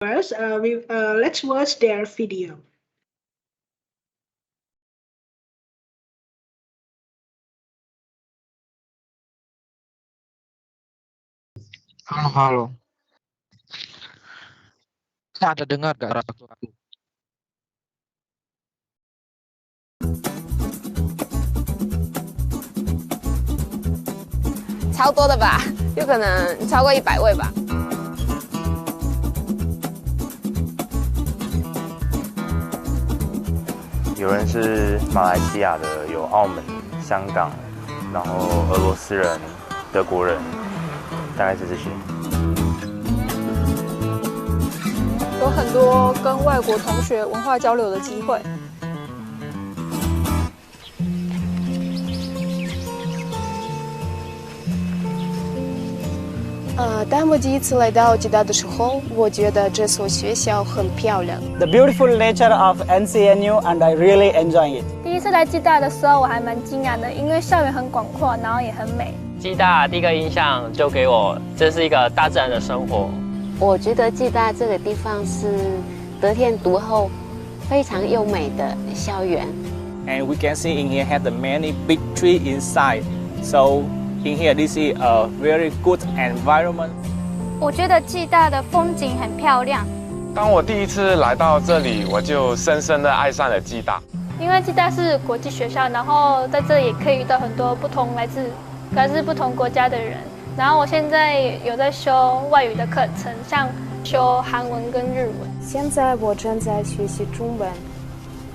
First, let's watch their video. Halo, halo. Ada dengar gak suara aku? 超多的吧，有可能超过100位吧。有人是马来西亚的，有澳门、香港，然后俄罗斯人、德国人，大概是这些。有很多跟外国同学文化交流的机会。当我第一次来到吉大的时候，我觉得这所学校很漂亮。The beautiful nature of NCNU, and I really enjoy it. 第一次来暨大的时候，我还蛮惊讶的，因为校园很广阔，然后也很美。暨大第一个印象就给我，这是一个大自然的生活。我觉得暨大这个地方是得天独厚、非常优美的校园。And we can see in here have the many big trees inside. So in here, this is a very good environment. 我觉得暨大的风景很漂亮。当我第一次来到这里，我就深深的爱上了暨大。因为暨大是国际学校，然后在这里也可以遇到很多来自不同国家的人。然后我现在有在修外语的课程，像修韩文跟日文。现在我正在学习中文，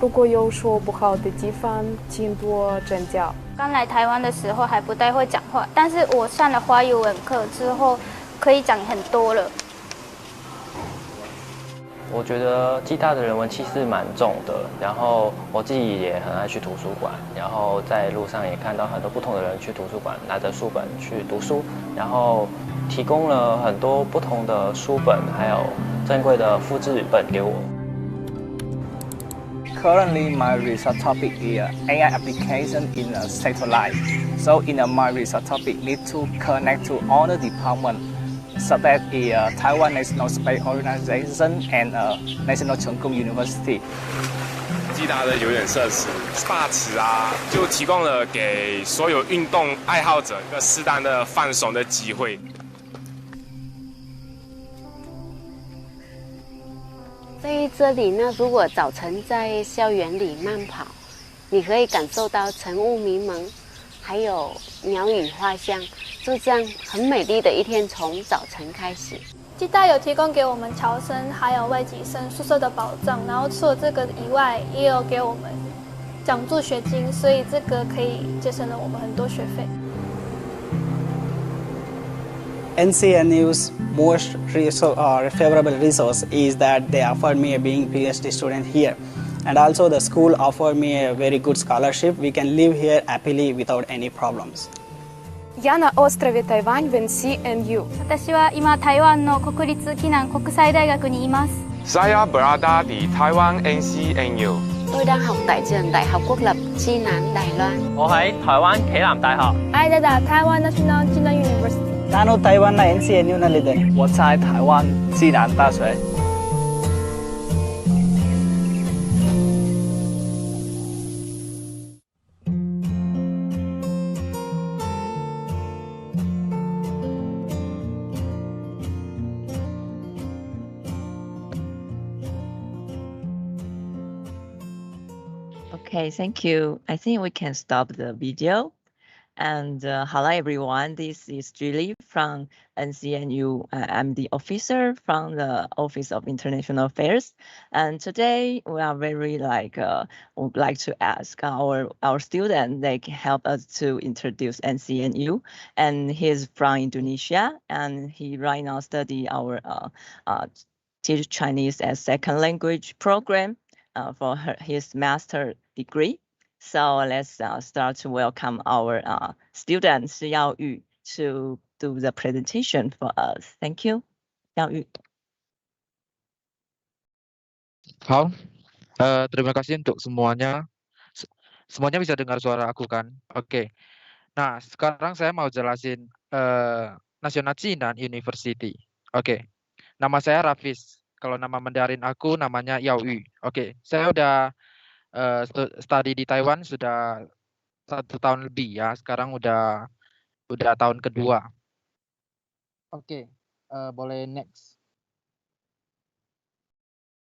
如果有说不好的地方，请多指教。刚来台湾的时候还不太会讲话，但是我上了华语文课之后，可以讲很多了。我觉得暨大的人文气势蛮重的，然后我自己也很爱去图书馆，然后在路上也看到很多不同的人去图书馆拿着书本去读书，然后提供了很多不同的书本，还有珍贵的复制本给我。Currently, my research topic is AI application in a satellite. So in my research topic, need to connect to all the departments, such as Taiwan National Space Organization and National Cheng Kung University. 暨大的游泳设施、SPA 池啊，就提供了给所有运动爱好者一个适当的放松的机会。在这里呢，如果早晨在校园里慢跑，你可以感受到晨雾迷蒙，还有鸟语花香，就这样很美丽的一天从早晨开始。暨大有提供给我们侨生还有外籍生宿舍的保障，然后除了这个以外，也有给我们奖助学金，所以这个可以节省了我们很多学费。NCNU's most favorable resource is that they offered me being PhD student here. And also the school offered me a very good scholarship. We can live here happily without any problems. Я на острове Тайвань в NCNU. 私は今台湾の国立暨南国際大学にいます。Saya berada di Taiwan NCNU. Tôi đang học tại trường Đại học Quốc lập Chi Nan, Đài Loan. 我喺台灣暨南大學。I在台灣 National Jinan University。ನಾನು ತೈವಾನ್ನ NCNU ನಲ್ಲಿದ್ದೇನೆ. 我在台湾暨南大学。Okay, thank you. I think we can stop the video. And hello everyone, this is Julie from NCNU. I'm the officer from the Office of International Affairs. And today we are very would like to ask our student, they can help us to introduce NCNU. And he's from Indonesia, and he right now study our teach Chinese as second language program for his master degree. So let's start to welcome our student, Shi Yaoyu, to do the presentation for us. Thank you, Yaoyu. Terima kasih untuk semuanya. Semuanya bisa dengar suara aku kan? Oke. Nah, sekarang saya mau jelasin National Jinan University. Oke. Nama saya Rafis. Kalau nama Mandarin aku namanya Yao Yu. Oke, saya udah study di Taiwan sudah 1 tahun lebih ya. Sekarang udah tahun kedua. Oke, boleh next.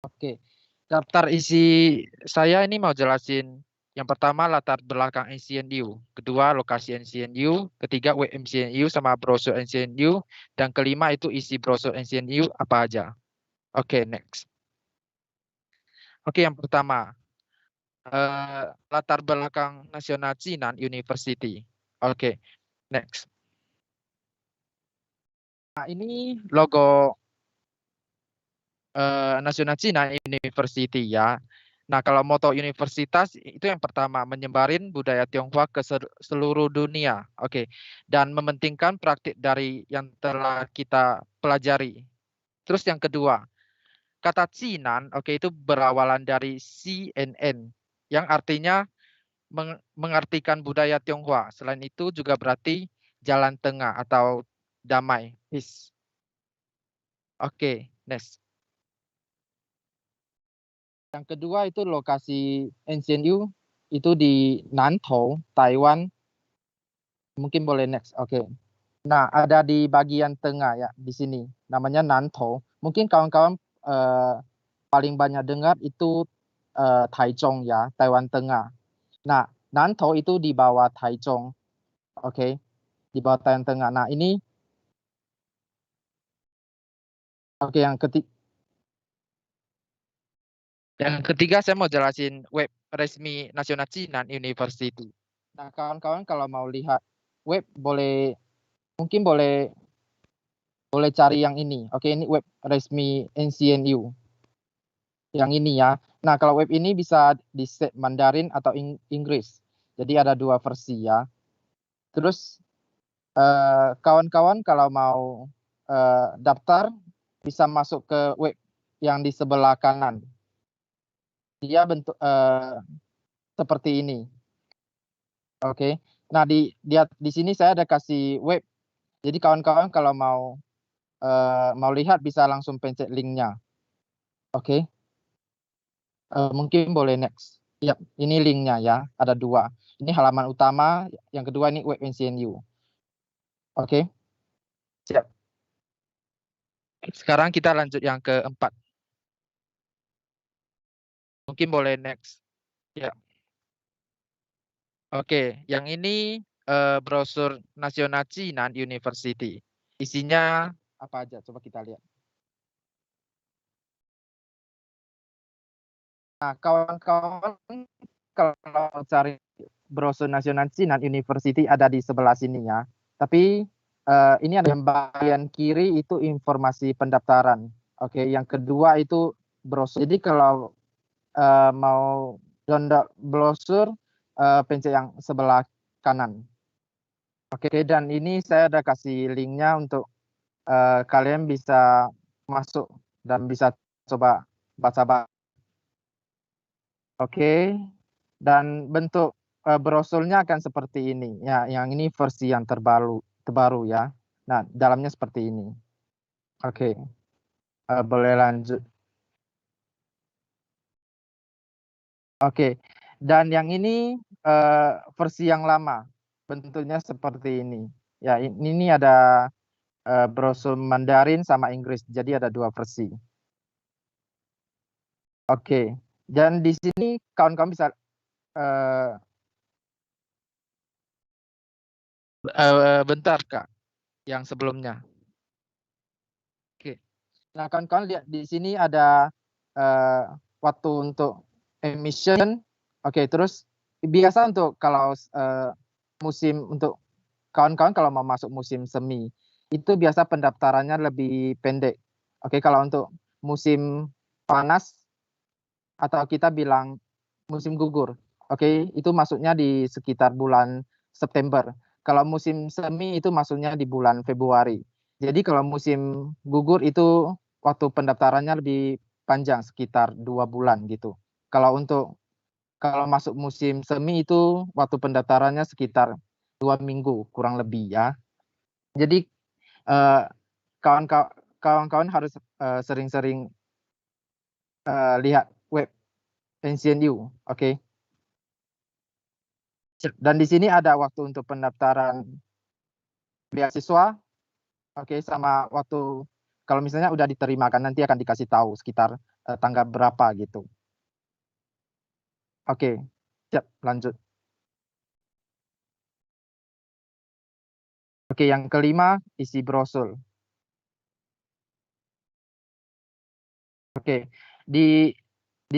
Oke, daftar isi saya ini mau jelasin yang pertama latar belakang NCNU, kedua lokasi NCNU, ketiga web NCNU sama brosur NCNU, dan kelima itu isi brosur NCNU apa aja. Oke, next. Oke, yang pertama latar belakang nasional Jinan University. Oke, next. Nah, ini logo Nasional Jinan University ya. Nah, kalau moto universitas itu yang pertama menyebarin budaya Tionghoa ke seluruh dunia. Oke. Dan mementingkan praktik dari yang telah kita pelajari. Terus yang kedua, kata Jinan, oke, itu berawalan dari CNN yang artinya mengartikan budaya Tionghoa. Selain itu juga berarti jalan tengah atau damai, peace. Oke, next. Yang kedua itu lokasi NCNU itu di Nantou, Taiwan. Mungkin boleh next. Oke. Nah, ada di bagian tengah ya di sini. Namanya Nantou. Mungkin kawan-kawan paling banyak dengar itu Taichung ya, Taiwan Tengah. Nah, Nantou itu di bawah Taichung. Oke. Di bawah Taiwan Tengah. Nah, ini oke, yang ketiga saya mau jelasin web resmi Nasional Jinan University. Nah, kawan-kawan kalau mau lihat web mungkin boleh cari yang ini. Oke, ini web resmi NCNU. Yang ini ya. Nah, kalau web ini bisa di set Mandarin atau Inggris. Jadi ada 2 versi ya. Terus kawan-kawan kalau mau daftar bisa masuk ke web yang di sebelah kanan. Dia bentuk seperti ini. Oke. Nah, di sini saya ada kasih web. Jadi kawan-kawan kalau mau lihat bisa langsung pencet linknya. Oke. Mungkin boleh next. Yap, ini linknya ya. Ada 2. Ini halaman utama. Yang kedua ini web NCNU. Oke. Siap. Sekarang kita lanjut yang keempat. Mungkin boleh next. Ya. Oke, yang ini brosur Nasional Jinan University. Isinya apa aja? Coba kita lihat. Nah, kawan-kawan kalau cari brosur Nasional Jinan University ada di sebelah sini ya. Tapi ini ada yang bagian kiri itu informasi pendaftaran. Oke, yang kedua itu brosur. Jadi kalau mau download brosur pencet yang sebelah kanan. Oke, dan ini saya ada kasih linknya untuk kalian bisa masuk dan bisa coba baca-baca. Oke, dan bentuk brosurnya akan seperti ini. Ya, yang ini versi yang terbaru ya. Nah, dalamnya seperti ini. Oke, boleh lanjut. Oke, dan yang ini versi yang lama, bentuknya seperti ini. Ya, ini ada brosur Mandarin sama Inggris, jadi ada 2 versi. Oke, dan di sini kawan-kawan bisa bentar Kak, yang sebelumnya. Oke, nah kawan-kawan lihat di sini ada waktu untuk emission. Oke, terus biasa untuk kalau musim untuk kawan-kawan kalau mau masuk musim semi itu biasa pendaftarannya lebih pendek. Oke, kalau untuk musim panas atau kita bilang musim gugur. Oke, itu masuknya di sekitar bulan September. Kalau musim semi itu masuknya di bulan Februari. Jadi kalau musim gugur itu waktu pendaftarannya lebih panjang sekitar 2 bulan gitu. Kalau masuk musim semi itu waktu pendaftarannya sekitar 2 minggu kurang lebih ya. Jadi kawan-kawan harus sering-sering lihat web NCNU, oke. Dan di sini ada waktu untuk pendaftaran beasiswa, oke, sama waktu kalau misalnya udah diterima kan nanti akan dikasih tahu sekitar tanggal berapa gitu. Oke, siap, lanjut. Oke, yang kelima isi brosur. Oke, di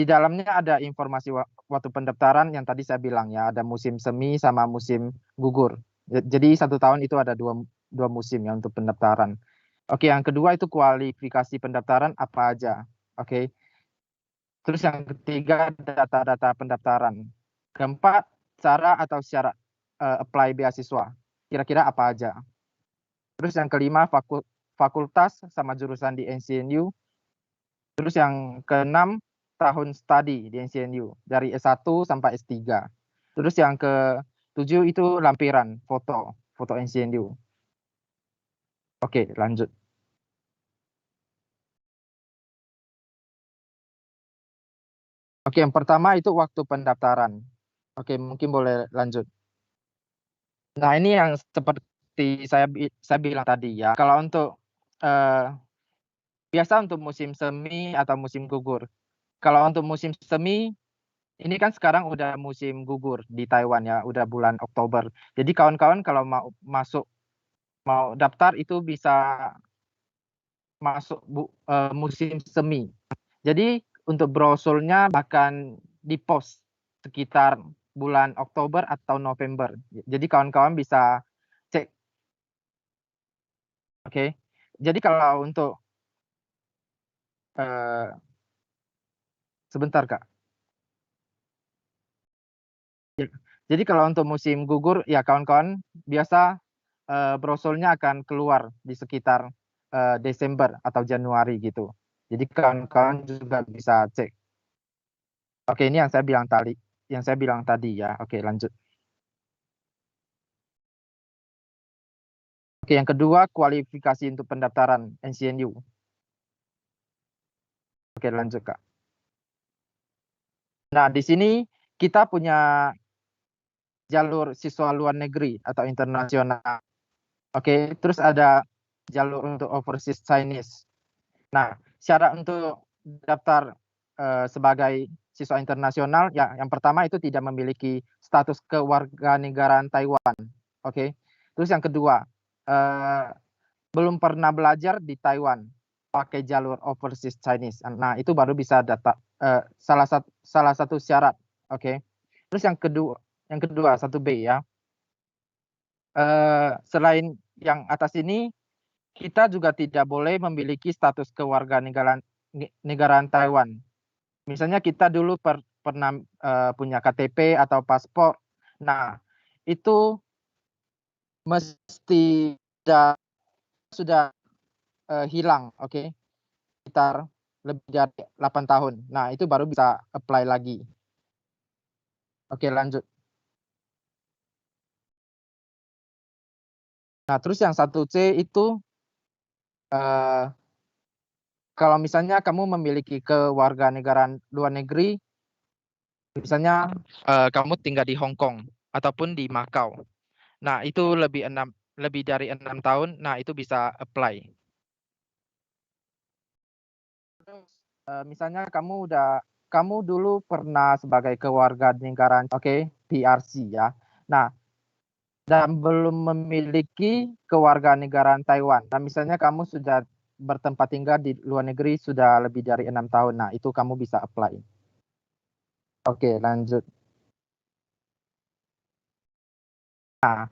dalamnya ada informasi waktu pendaftaran yang tadi saya bilang ya, ada musim semi sama musim gugur. Jadi 1 tahun itu ada dua musim ya untuk pendaftaran. Oke, yang kedua itu kualifikasi pendaftaran apa aja. Oke. Terus yang ketiga data-data pendaftaran. Keempat, cara atau syarat apply beasiswa. Kira-kira apa aja. Terus yang kelima fakultas sama jurusan di NCNU. Terus yang keenam tahun studi di NCNU dari S1 sampai S3. Terus yang ke-7 itu lampiran foto NCNU. Oke, lanjut. Oke, yang pertama itu waktu pendaftaran. Oke, mungkin boleh lanjut. Nah, ini yang seperti saya bilang tadi ya. Kalau untuk biasa untuk musim semi atau musim gugur. Kalau untuk musim semi, ini kan sekarang udah musim gugur di Taiwan ya, udah bulan Oktober. Jadi kawan-kawan kalau mau daftar itu bisa masuk musim semi. Jadi untuk brosurnya akan di-post sekitar bulan Oktober atau November. Jadi kawan-kawan bisa cek. Oke. Jadi kalau untuk sebentar, Kak. Jadi kalau untuk musim gugur ya kawan-kawan biasa brosurnya akan keluar di sekitar Desember atau Januari gitu. Jadi kawan-kawan juga bisa cek. Oke, ini yang saya bilang tadi ya. Oke, lanjut. Oke, yang kedua kualifikasi untuk pendaftaran NCNU. Oke, lanjut, Kak. Nah, di sini kita punya jalur siswa luar negeri atau internasional. Oke, terus ada jalur untuk overseas Chinese. Nah, syarat untuk daftar sebagai siswa internasional ya yang pertama itu tidak memiliki status kewarganegaraan Taiwan. Oke. Terus yang kedua, belum pernah belajar di Taiwan pakai jalur overseas Chinese. Nah, itu baru bisa data salah satu syarat. Oke. Terus yang kedua 1B ya. Selain yang atas ini kita juga tidak boleh memiliki status kewarganegaraan Taiwan. Misalnya kita dulu pernah punya KTP atau paspor. Nah, itu mesti sudah hilang, oke? Sekitar lebih dari 8 tahun. Nah, itu baru bisa apply lagi. Oke, lanjut. Nah, terus yang 1C itu kalau misalnya kamu memiliki kewarganegaraan luar negeri, misalnya kamu tinggal di Hong Kong ataupun di Makau. Nah, itu lebih dari 6 tahun, nah itu bisa apply. Terus misalnya kamu dulu pernah sebagai kewarganegaraan, oke, PRC ya. Nah, dan belum memiliki kewarganegaraan Taiwan. Nah, misalnya kamu sudah bertempat tinggal di luar negeri sudah lebih dari 6 tahun. Nah, itu kamu bisa apply. Oke, lanjut. Nah,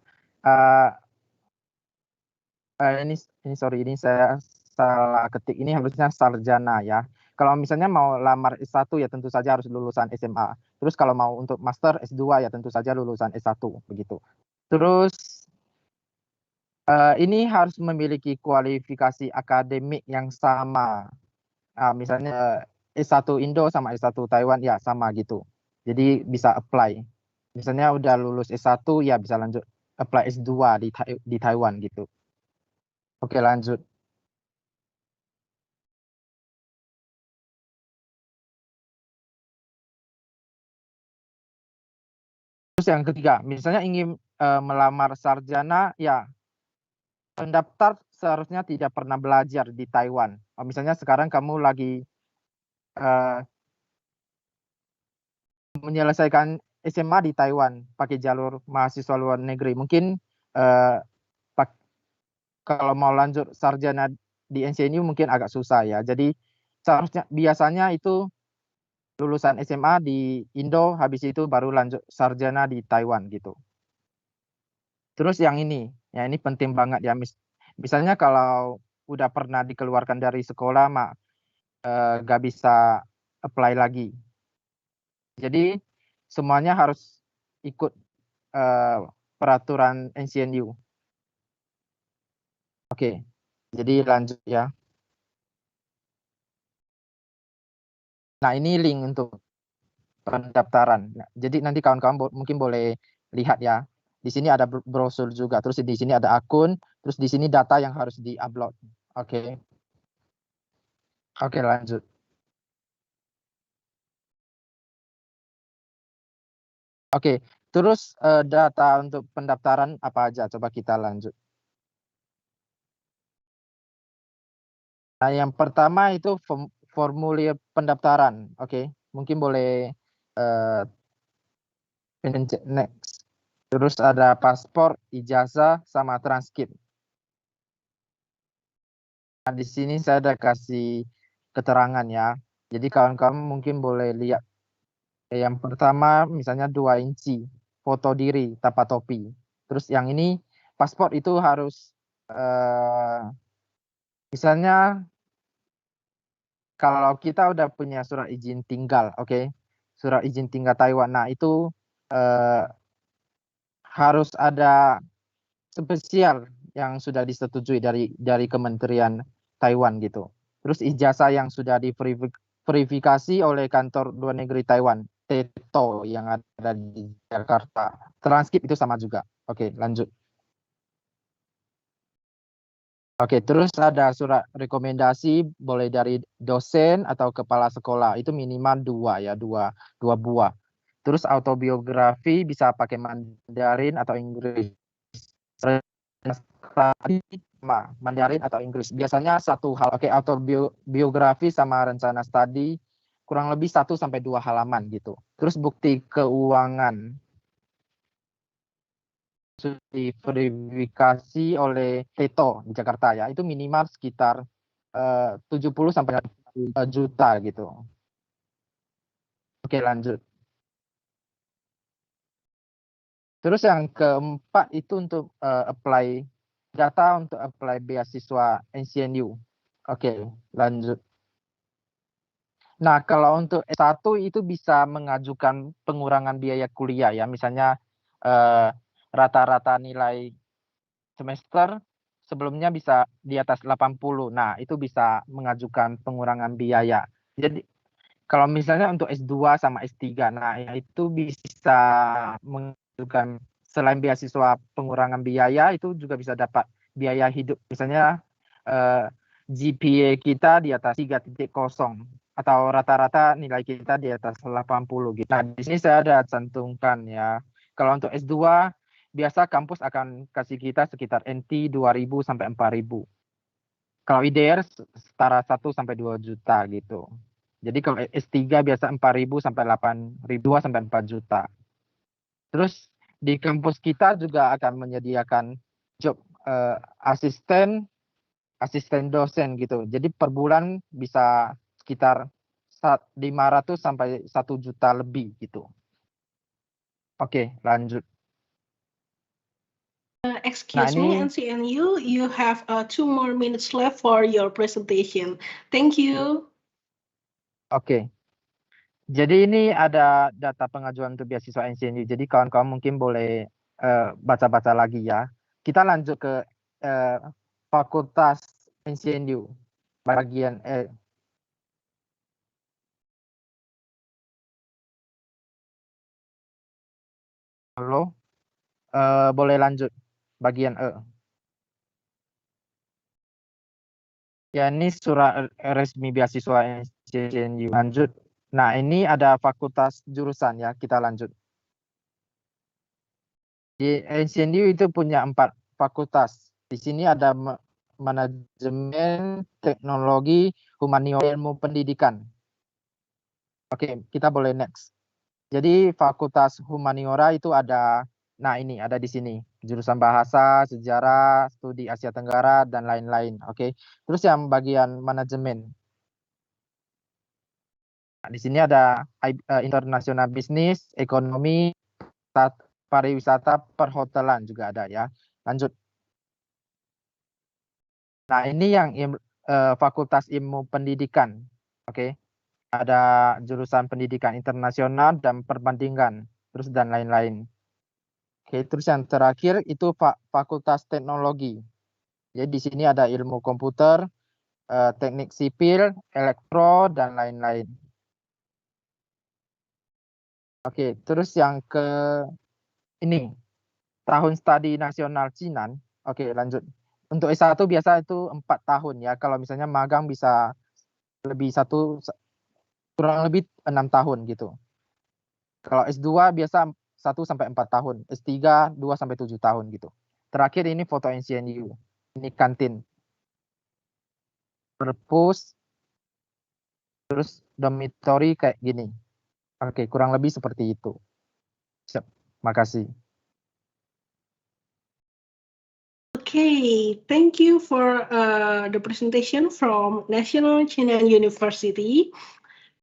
ini saya salah ketik. Ini harusnya sarjana ya. Kalau misalnya mau lamar S1 ya tentu saja harus lulusan SMA. Terus kalau mau untuk master S2 ya tentu saja lulusan S1 begitu. Terus ini harus memiliki kualifikasi akademik yang sama. Misalnya S1 Indo sama S1 Taiwan ya sama gitu. Jadi bisa apply. Misalnya udah lulus S1 ya bisa lanjut apply S2 di Taiwan gitu. Oke, lanjut. Terus yang ketiga, misalnya ingin melamar sarjana, ya pendaftar seharusnya tidak pernah belajar di Taiwan. Misalnya sekarang kamu lagi menyelesaikan SMA di Taiwan pakai jalur mahasiswa luar negeri. Mungkin kalau mau lanjut sarjana di NCNU mungkin agak susah ya. Jadi seharusnya biasanya itu lulusan SMA di Indo, habis itu baru lanjut sarjana di Taiwan gitu. Terus yang ini penting banget ya. Misalnya kalau udah pernah dikeluarkan dari sekolah, gak bisa apply lagi. Jadi semuanya harus ikut peraturan NCNU. Oke, jadi lanjut ya. Nah, ini link untuk pendaftaran. Nah, jadi nanti kawan-kawan mungkin boleh lihat ya. Di sini ada brosur juga, terus di sini ada akun, terus di sini data yang harus di-upload. Oke. Oke, lanjut. Oke, terus data untuk pendaftaran apa aja? Coba kita lanjut. Nah, yang pertama itu formulir pendaftaran. Oke, mungkin boleh next. Terus ada paspor, ijazah, sama transkrip. Nah, di sini saya ada kasih keterangan ya. Jadi kawan-kawan mungkin boleh lihat. Yang pertama misalnya 2 inci, foto diri, tanpa topi. Terus yang ini paspor itu harus misalnya kalau kita udah punya surat izin tinggal, oke, surat izin tinggal Taiwan. Nah, itu harus ada spesial yang sudah disetujui dari Kementerian Taiwan gitu. Terus ijazah yang sudah diverifikasi oleh kantor luar negeri Taiwan, TETO yang ada di Jakarta. Transkrip itu sama juga. Oke, lanjut. Oke, terus ada surat rekomendasi boleh dari dosen atau kepala sekolah. Itu minimal 2 ya, 2 buah. Terus autobiografi bisa pakai Mandarin atau Inggris. Mandarin atau Inggris. Biasanya satu hal. Oke, autobiografi sama rencana studi kurang lebih 1 sampai 2 halaman gitu. Terus bukti keuangan diverifikasi oleh TETO di Jakarta ya, itu minimal sekitar 70 sampai 1 juta gitu. Oke, lanjut. Terus yang keempat itu untuk apply data untuk apply beasiswa NCNU. Oke, lanjut. Nah, kalau untuk S1 itu bisa mengajukan pengurangan biaya kuliah ya, misalnya rata-rata nilai semester sebelumnya bisa di atas 80. Nah, itu bisa mengajukan pengurangan biaya. Jadi kalau misalnya untuk S2 sama S3, nah itu bisa mengajukan selain beasiswa pengurangan biaya, itu juga bisa dapat biaya hidup. Misalnya GPA kita di atas 3.0 atau rata-rata nilai kita di atas 80 gitu. Nah, di sini saya ada cantumkan ya. Kalau untuk S2 biasa kampus akan kasih kita sekitar NT 2.000 sampai 4.000. Kalau IDR setara 1 sampai 2 juta gitu. Jadi kalau S3 biasa 4.000 sampai 8.000 sampai 4 juta. Terus di kampus kita juga akan menyediakan job asisten dosen gitu. Jadi per bulan bisa sekitar 500 sampai 1 juta lebih gitu. Oke, lanjut. Excuse me, NCNU, you have 2 more minutes left for your presentation. Thank you. Oke. Jadi ini ada data pengajuan untuk beasiswa NCNU. Jadi kawan-kawan mungkin boleh baca-baca lagi ya. Kita lanjut ke Fakultas NCNU bagian Halo, boleh lanjut bagian Ya, ini surat resmi beasiswa NCNU. Lanjut. Nah, ini ada fakultas jurusan ya, kita lanjut. Di NCNU itu punya 4 fakultas. Di sini ada manajemen, teknologi, humaniora, ilmu pendidikan. Oke, kita boleh next. Jadi fakultas humaniora itu ada, nah ini ada di sini, jurusan bahasa, sejarah, studi Asia Tenggara, dan lain-lain. Oke, terus yang bagian manajemen. Nah, di sini ada international business, ekonomi, pariwisata, perhotelan juga ada ya. Lanjut. Nah ini yang fakultas ilmu pendidikan. Oke. Ada jurusan pendidikan internasional dan perbandingan, terus dan lain-lain. Oke, terus yang terakhir itu fakultas teknologi. Jadi di sini ada ilmu komputer, teknik sipil, elektro, dan lain-lain. Oke, terus yang ke ini tahun studi nasional Cina. Oke, lanjut. Untuk S1 biasa itu 4 tahun ya. Kalau misalnya magang bisa lebih kurang lebih 6 tahun gitu. Kalau S2 biasa 1 sampai 4 tahun, S3 2 sampai 7 tahun gitu. Terakhir ini foto NCNU. Ini kantin. Perpus, terus dormitory kayak gini. Oke, kurang lebih seperti itu. Siap, makasih. Okay, thank you for the presentation from National China University.